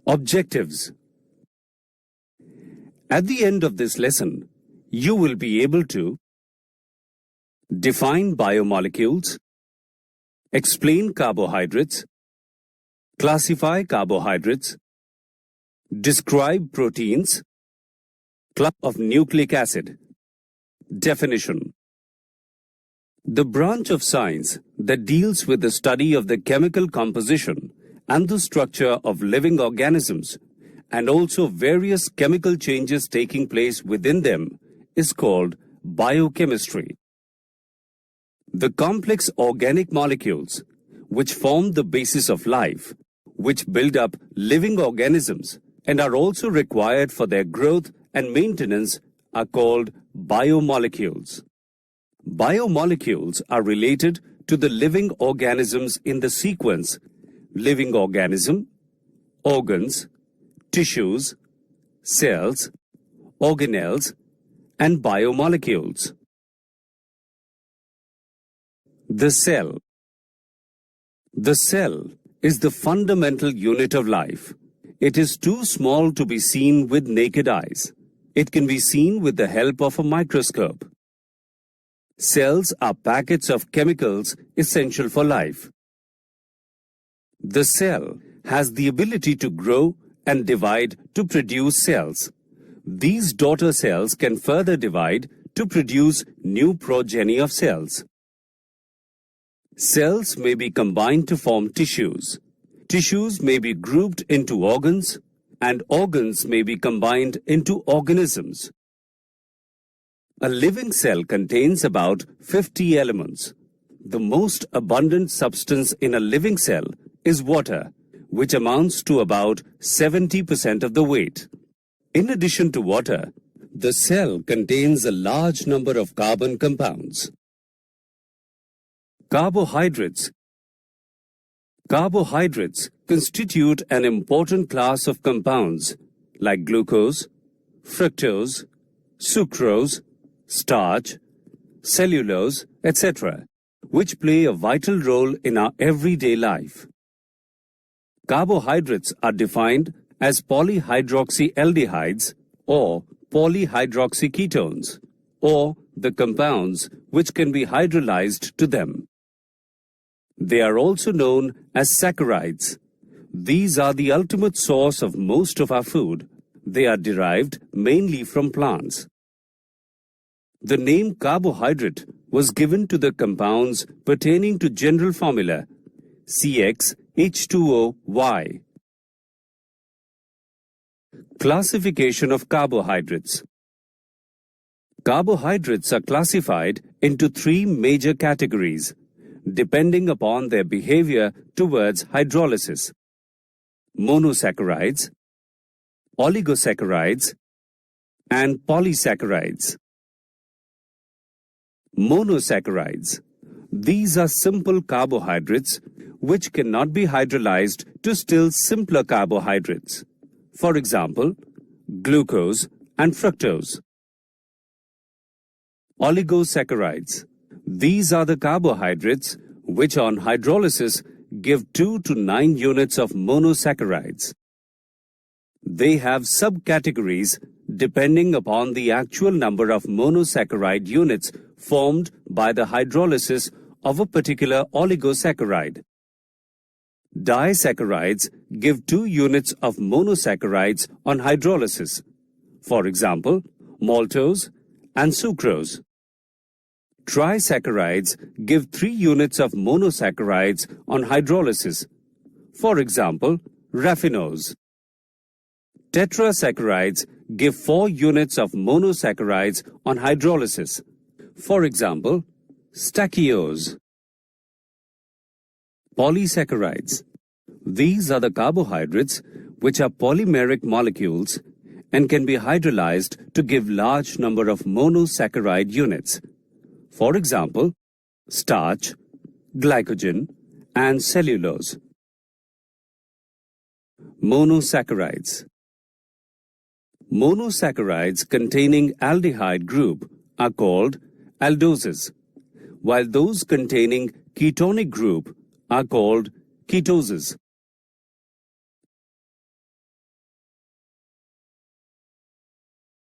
Objectives. At the end of this lesson, you will be able to define biomolecules, explain carbohydrates, classify carbohydrates, describe proteins, club of nucleic acid. Definition. The branch of science that deals with the study of the chemical composition and the structure of living organisms and also various chemical changes taking place within them is called biochemistry. The complex organic molecules which form the basis of life, which build up living organisms and are also required for their growth and maintenance are called biomolecules. Biomolecules are related to the living organisms in the sequence living organism, organs, tissues, cells, organelles, and biomolecules. The cell. The cell is the fundamental unit of life. It is too small to be seen with naked eyes. It can be seen with the help of a microscope. Cells are packets of chemicals essential for life. The cell has the ability to grow and divide to produce cells. These daughter cells can further divide to produce new progeny of cells. Cells may be combined to form tissues. Tissues may be grouped into organs, and organs may be combined into organisms. A living cell contains about 50 elements. The most abundant substance in a living cell is water, which amounts to about 70% of the weight. In addition to water, the cell contains a large number of carbon compounds. Carbohydrates. Carbohydrates constitute an important class of compounds like glucose, fructose, sucrose, starch, cellulose, etc., which play a vital role in our everyday life. Carbohydrates are defined as polyhydroxyaldehydes or polyhydroxyketones, or the compounds which can be hydrolyzed to them. They are also known as saccharides. These are the ultimate source of most of our food. They are derived mainly from plants. The name carbohydrate was given to the compounds pertaining to general formula CxH2OY. Classification of carbohydrates. Carbohydrates are classified into three major categories, depending upon their behavior towards hydrolysis: monosaccharides, oligosaccharides, and polysaccharides. Monosaccharides. These are simple carbohydrates which cannot be hydrolyzed to still simpler carbohydrates. For example, glucose and fructose. Oligosaccharides. These are the carbohydrates which on hydrolysis give 2 to 9 units of monosaccharides. They have subcategories depending upon the actual number of monosaccharide units formed by the hydrolysis of a particular oligosaccharide. Disaccharides give 2 units of monosaccharides on hydrolysis. For example, maltose and sucrose. Trisaccharides give 3 units of monosaccharides on hydrolysis. For example, raffinose. Tetrasaccharides give 4 units of monosaccharides on hydrolysis. For example, stachyose. Polysaccharides. These are the carbohydrates which are polymeric molecules and can be hydrolyzed to give large number of monosaccharide units. For example, starch, glycogen, and cellulose. Monosaccharides. Monosaccharides containing aldehyde group are called aldoses, while those containing ketonic group are called ketoses.